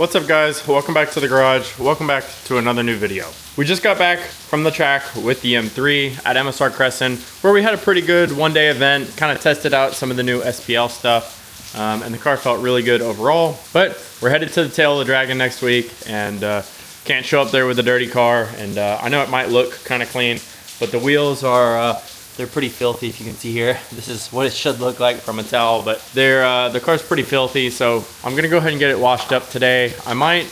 What's up guys, welcome back to the garage, welcome back to another new video. We just got back from the track with the M3 at MSR Crescent, where we had a pretty good one-day event, kind of tested out some of the new SPL stuff, and the car felt really good overall. But we're headed to the tail of the Dragon next week, and can't show up there with a dirty car, and I know it might look kind of clean, but the wheels are they're pretty filthy. If you can see here, this is what it should look like from a towel, but the car's pretty filthy, so I'm gonna go ahead and get it washed up today. I might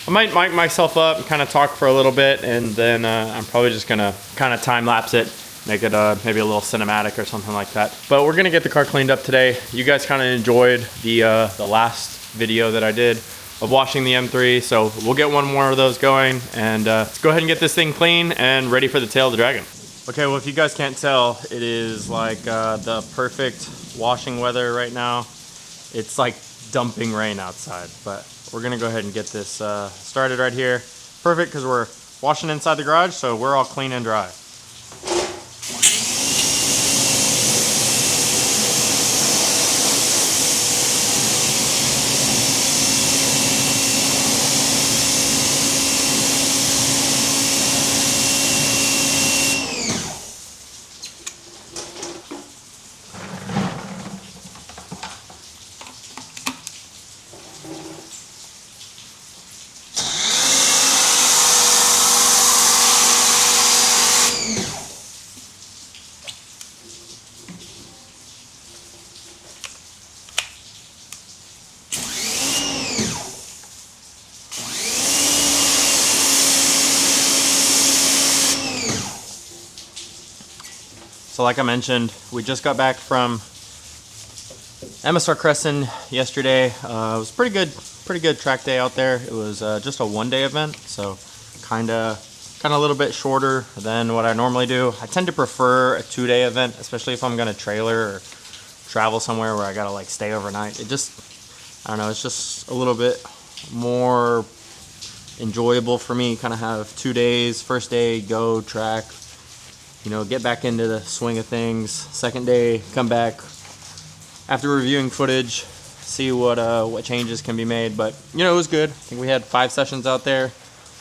mic myself up and kind of talk for a little bit, and then I'm probably just gonna kind of time lapse it, make it maybe a little cinematic or something like that. But we're gonna get the car cleaned up today. You guys kind of enjoyed the last video that I did of washing the M3, so we'll get one more of those going, and let's go ahead and get this thing clean and ready for the tail of the Dragon. Okay, well, if you guys can't tell, it is like the perfect washing weather right now. It's like dumping rain outside, but we're gonna go ahead and get this started right here. Perfect, because we're washing inside the garage, so we're all clean and dry. So like I mentioned, we just got back from MSR Crescent yesterday. It was pretty good track day out there. It was just a one-day event, so kind of a little bit shorter than what I normally do. I tend to prefer a two-day event, especially if I'm gonna trailer or travel somewhere where I gotta like stay overnight. It just, I don't know, it's just a little bit more enjoyable for me. Kind of have 2 days. First day, go track, you know, get back into the swing of things. Second day, come back after reviewing footage, see what changes can be made. But you know, it was good. I think we had 5 sessions out there.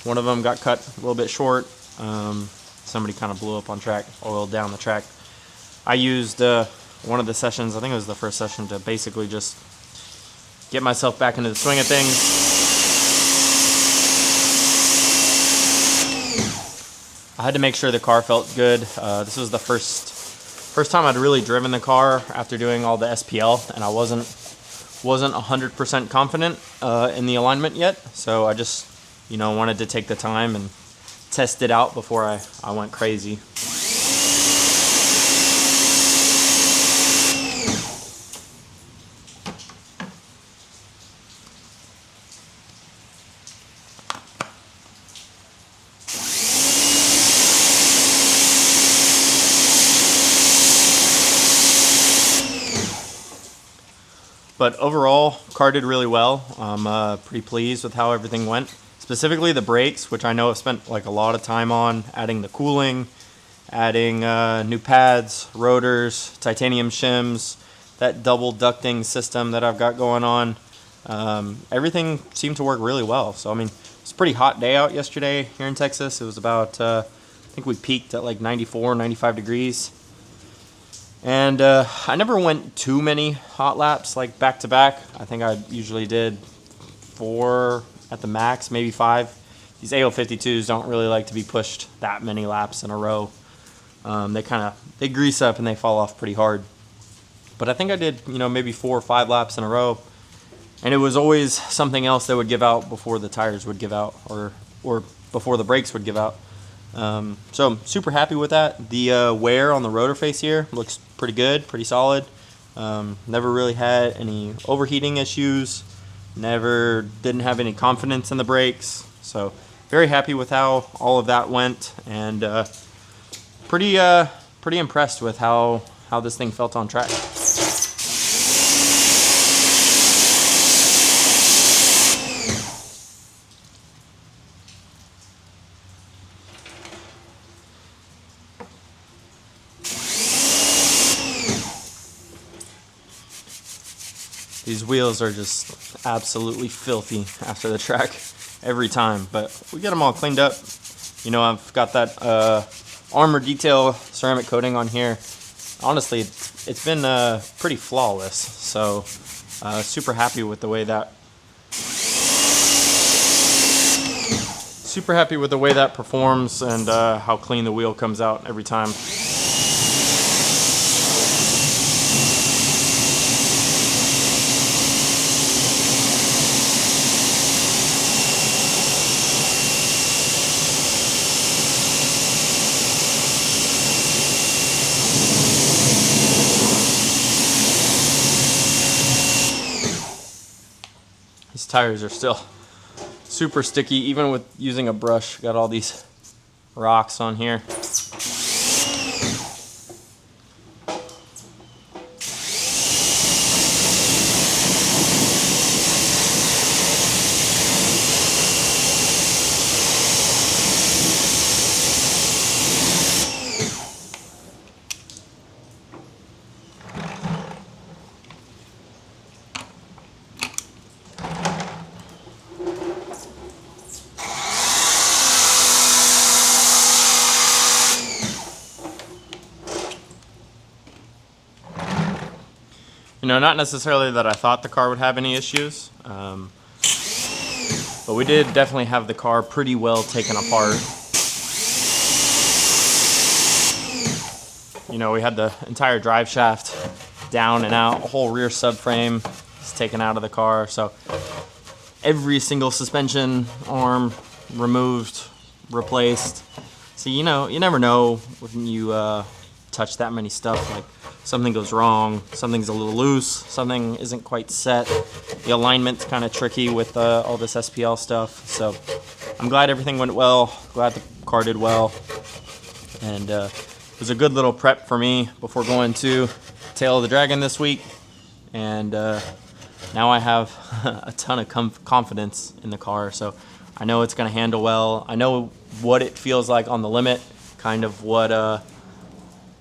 One of them got cut a little bit short. Somebody kind of blew up on track, oiled down the track. I used one of the sessions, I think it was the first session, to basically just get myself back into the swing of things. I had to make sure the car felt good. This was the first time I'd really driven the car after doing all the SPL, and I wasn't 100% confident in the alignment yet. So I just, you know, wanted to take the time and test it out before I went crazy. But overall, car did really well. I'm pretty pleased with how everything went. Specifically the brakes, which I know I've spent like a lot of time on, adding the cooling, adding new pads, rotors, titanium shims, that double ducting system that I've got going on. Everything seemed to work really well. So I mean, it's a pretty hot day out yesterday here in Texas. It was about, I think we peaked at like 94, 95 degrees. And I never went too many hot laps, like back to back. I think I usually did 4 at the max, maybe 5. These AO52s don't really like to be pushed that many laps in a row. They grease up and they fall off pretty hard. But I think I did, you know, maybe 4 or 5 laps in a row. And it was always something else that would give out before the tires would give out, or before the brakes would give out. So I'm super happy with that. The wear on the rotor face here looks pretty good, pretty solid. Never really had any overheating issues. Didn't have any confidence in the brakes. So very happy with how all of that went, and pretty impressed with how this thing felt on track. These wheels are just absolutely filthy after the track every time, but we get them all cleaned up. You know, I've got that armor detail ceramic coating on here. Honestly, it's been pretty flawless, so super happy with the way that performs and how clean the wheel comes out every time. These tires are still super sticky, even with using a brush. Got all these rocks on here. You know, not necessarily that I thought the car would have any issues, but we did definitely have the car pretty well taken apart. You know, we had the entire drive shaft down and out, a whole rear subframe is taken out of the car, so every single suspension arm removed, replaced. So, you know, you never know when you touch that many stuff, like something goes wrong, something's a little loose, something isn't quite set. The alignment's kind of tricky with all this SPL stuff. So I'm glad everything went well, glad the car did well. And it was a good little prep for me before going to Tail of the Dragon this week. And now I have a ton of confidence in the car. So I know it's going to handle well. I know what it feels like on the limit, kind of what...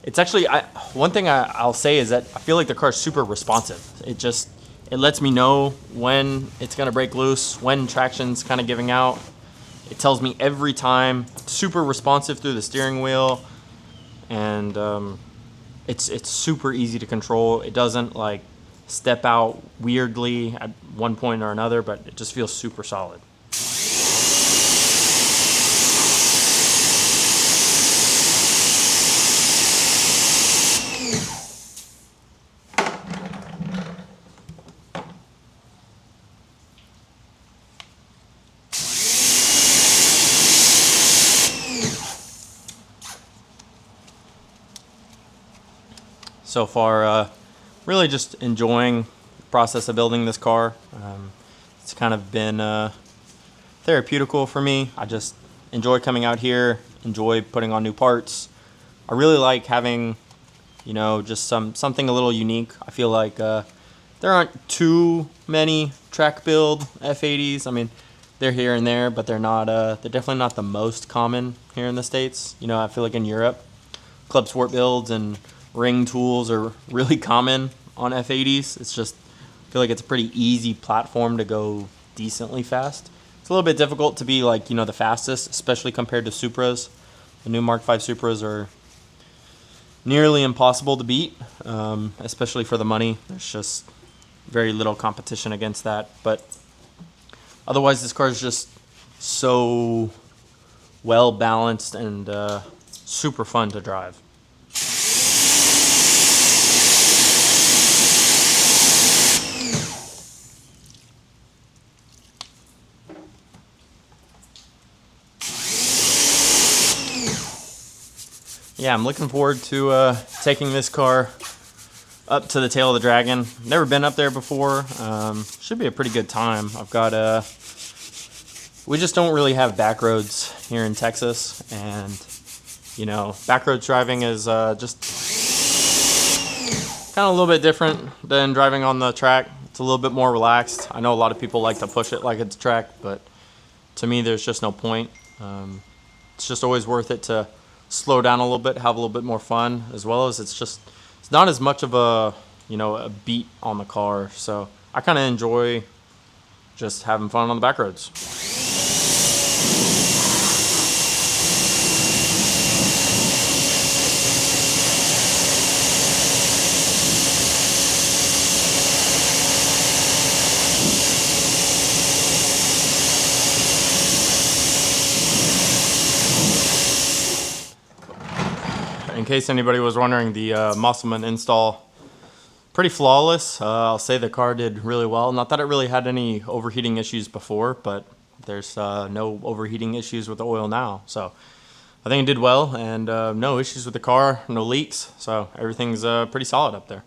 It's actually, one thing I'll say is that I feel like the car's super responsive. It lets me know when it's gonna break loose, when traction's kind of giving out. It tells me every time. Super responsive through the steering wheel, and it's super easy to control. It doesn't like step out weirdly at one point or another, but it just feels super solid. So far, really just enjoying the process of building this car. It's kind of been therapeutical for me. I just enjoy coming out here, enjoy putting on new parts. I really like having, you know, just something a little unique. I feel like there aren't too many track build F80s. I mean, they're here and there, but they're not. They're definitely not the most common here in the States. You know, I feel like in Europe, Club Sport builds and ring tools are really common on F80s. It's just, I feel like it's a pretty easy platform to go decently fast. It's a little bit difficult to be like, you know, the fastest, especially compared to Supras. The new Mark V Supras are nearly impossible to beat, especially for the money. There's just very little competition against that. But otherwise, this car is just so well balanced and super fun to drive. Yeah, I'm looking forward to taking this car up to the Tail of the Dragon. Never been up there before. Should be a pretty good time. I've got we just don't really have back roads here in Texas, and you know, back roads driving is just kind of a little bit different than driving on the track. It's a little bit more relaxed. I know a lot of people like to push it like it's a track, but to me, there's just no point. It's just always worth it to slow down a little bit, have a little bit more fun, as well as it's not as much of a, you know, a beat on the car. So I kind of enjoy just having fun on the back roads. In case anybody was wondering, the Musselman install, pretty flawless. I'll say the car did really well. Not that it really had any overheating issues before, but there's no overheating issues with the oil now. So I think it did well, and no issues with the car, no leaks. So everything's pretty solid up there.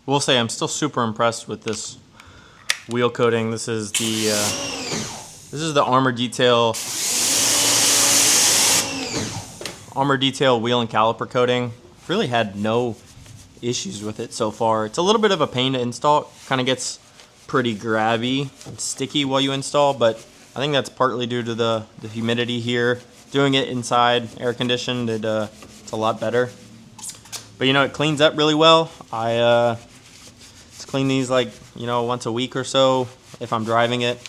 Will say I'm still super impressed with this wheel coating. This is the Armor Detail wheel and caliper coating. Really had no issues with it so far. It's a little bit of a pain to install. Kind of gets pretty grabby and sticky while you install, but I think that's partly due to the humidity here. Doing it inside, air conditioned, it's a lot better. But it cleans up really well. I just clean these like once a week or so if I'm driving it.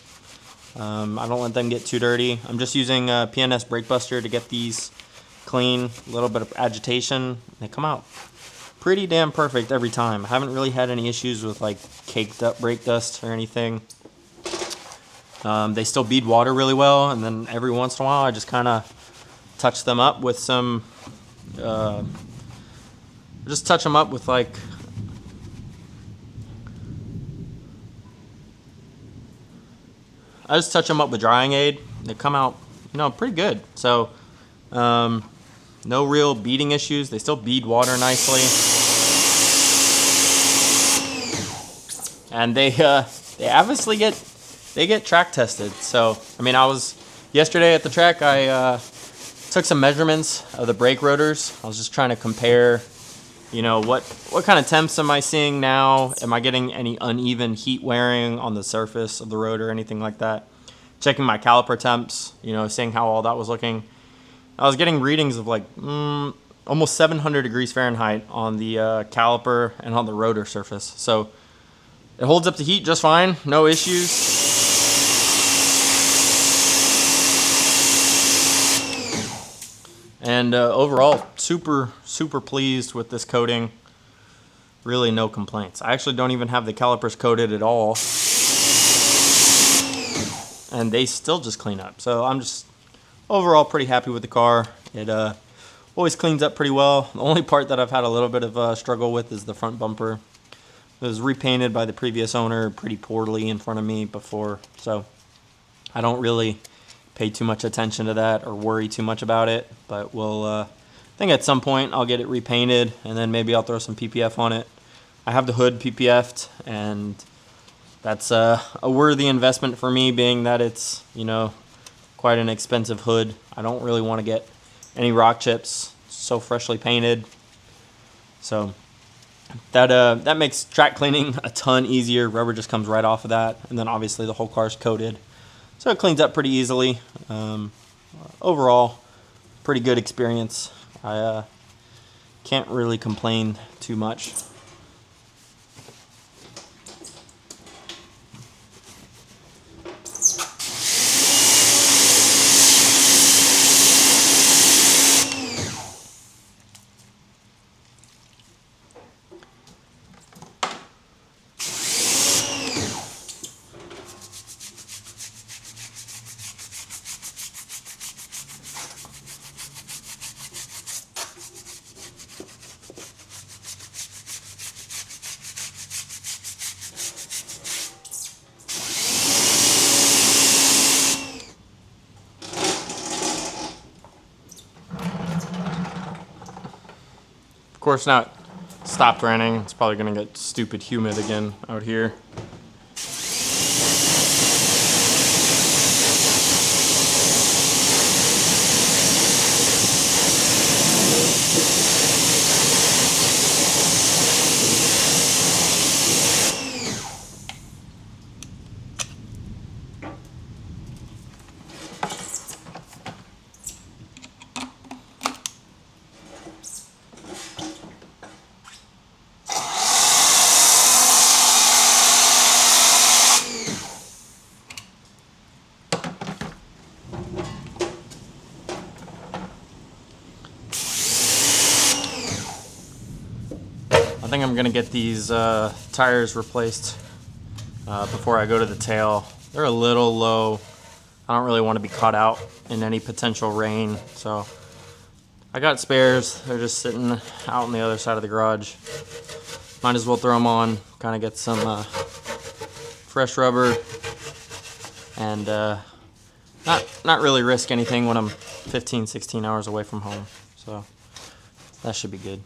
I don't let them get too dirty. I'm just using PNS Brake Buster to get these clean. A little bit of agitation. They come out pretty damn perfect every time. I haven't really had any issues with like caked up brake dust or anything. They still bead water really well, and then every once in a while I just kind of touch them up with some just touch them up with like drying aid. They come out pretty good. So no real beading issues. They still bead water nicely, and they obviously get track tested. So I was yesterday at the track. I took some measurements of the brake rotors. I was just trying to compare, what kind of temps am I seeing now? Am I getting any uneven heat wearing on the surface of the rotor, anything like that? Checking my caliper temps, seeing how all that was looking. I was getting readings of like almost 700 degrees Fahrenheit on the caliper and on the rotor surface. So it holds up to heat just fine, no issues. And overall, super, super pleased with this coating. Really no complaints. I actually don't even have the calipers coated at all, and they still just clean up. So I'm just overall pretty happy with the car. It always cleans up pretty well. The only part that I've had a little bit of a struggle with is the front bumper. It was repainted by the previous owner pretty poorly in front of me before, so I don't really pay too much attention to that or worry too much about it. But I think at some point I'll get it repainted, and then maybe I'll throw some PPF on it. I have the hood PPF'd, and that's a worthy investment for me, being that it's quite an expensive hood. I don't really want to get any rock chips. It's so freshly painted, so that makes track cleaning a ton easier. Rubber just comes right off of that, and then obviously the whole car's coated, so it cleans up pretty easily. Overall, pretty good experience. I can't really complain too much. course now it stopped raining. It's probably gonna get stupid humid again out here. I think I'm gonna get these tires replaced before I go to the tail. They're a little low. I don't really want to be caught out in any potential rain, so I got spares. They're just sitting out on the other side of the garage. Might as well throw them on, kind of get some fresh rubber, and not really risk anything when I'm 15, 16 hours away from home. So that should be good.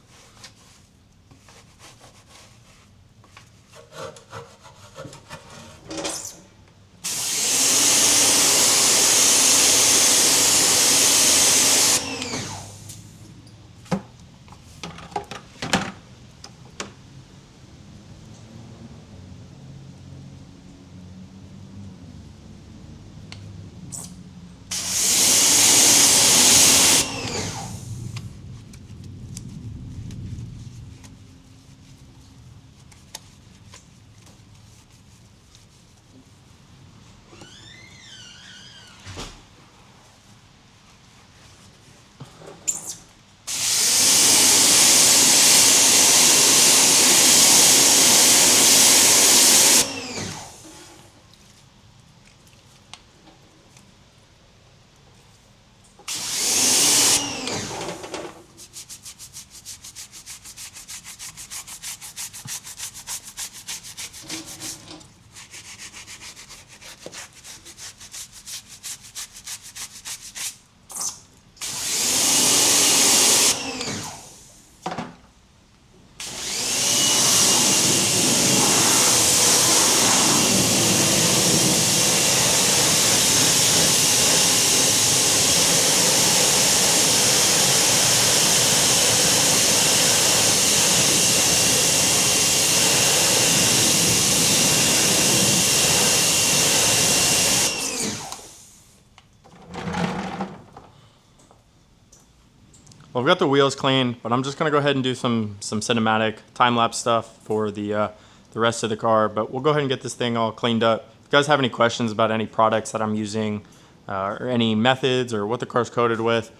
Well, I've got the wheels clean, but I'm just gonna go ahead and do some cinematic time-lapse stuff for the rest of the car. But we'll go ahead and get this thing all cleaned up. If you guys have any questions about any products that I'm using, or any methods, or what the car's coated with,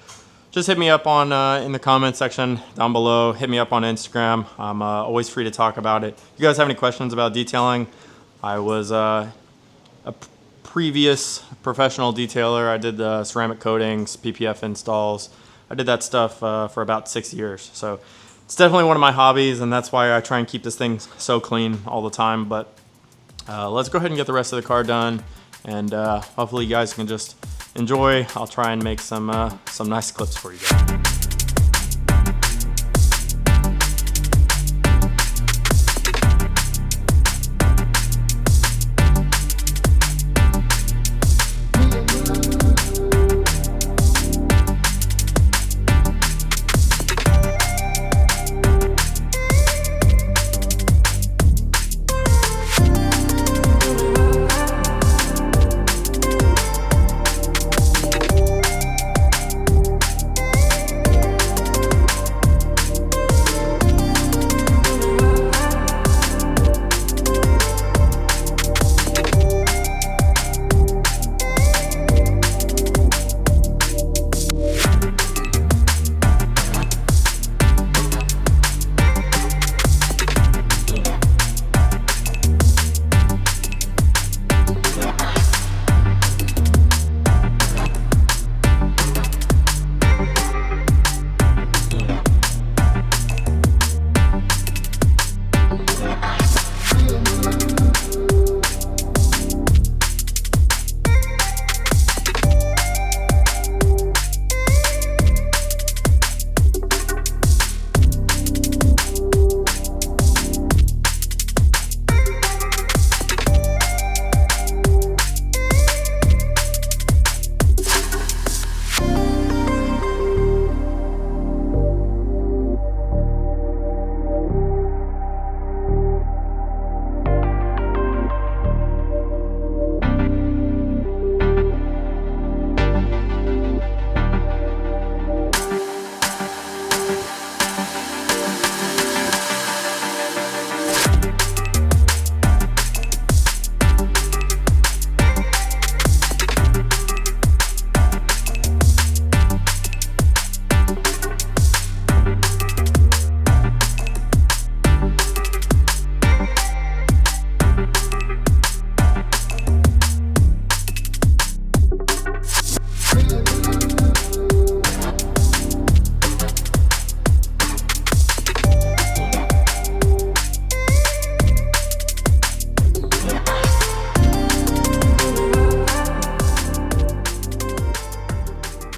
just hit me up on in the comment section down below. Hit me up on Instagram. I'm always free to talk about it. If you guys have any questions about detailing, I was a previous professional detailer. I did the ceramic coatings, PPF installs. I did that stuff for about 6 years. So it's definitely one of my hobbies, and that's why I try and keep this thing so clean all the time. But let's go ahead and get the rest of the car done, and hopefully you guys can just enjoy. I'll try and make some nice clips for you guys.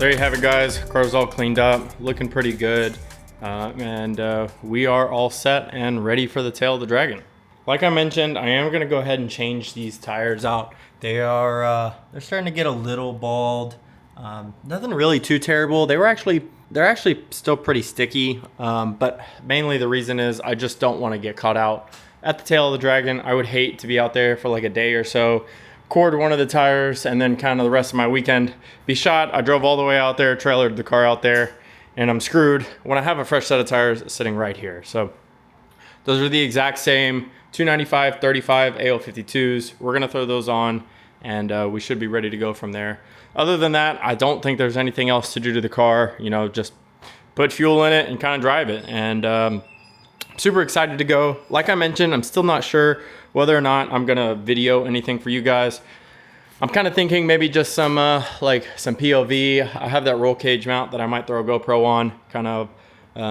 There you have it, guys. Car's all cleaned up, looking pretty good. And we are all set and ready for the tail of the Dragon. Like I mentioned, I am gonna go ahead and change these tires out. They're starting to get a little bald. Nothing really too terrible. They're actually still pretty sticky, but mainly the reason is I just don't want to get caught out at the tail of the Dragon. I would hate to be out there for like a day or so, cord one of the tires, and then kind of the rest of my weekend be shot. I drove all the way out there, trailered the car out there, and I'm screwed when I have a fresh set of tires sitting right here. So those are the exact same 295 35 AL52s. We're gonna throw those on, and we should be ready to go from there. Other than that, I don't think there's anything else to do to the car. You know, just put fuel in it and kind of drive it. And super excited to go. Like I mentioned, I'm still not sure whether or not I'm gonna video anything for you guys. I'm kind of thinking maybe just some like some POV. I have that roll cage mount that I might throw a GoPro on, kind of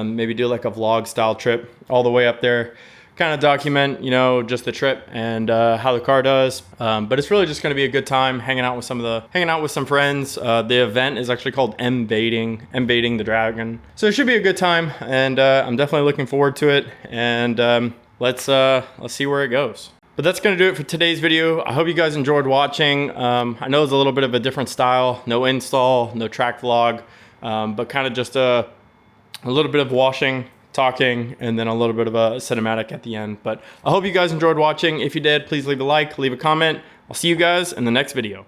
maybe do like a vlog style trip all the way up there, kind of document, you know, just the trip and how the car does. But it's really just going to be a good time hanging out with some friends. The event is actually called M-Baiting the Dragon. So it should be a good time, and I'm definitely looking forward to it. And let's see where it goes. But that's going to do it for today's video. I hope you guys enjoyed watching. I know it's a little bit of a different style, no install, no track vlog, but kind of just a little bit of washing, talking, and then a little bit of a cinematic at the end. But I hope you guys enjoyed watching. If you did, please leave a like, leave a comment. I'll see you guys in the next video.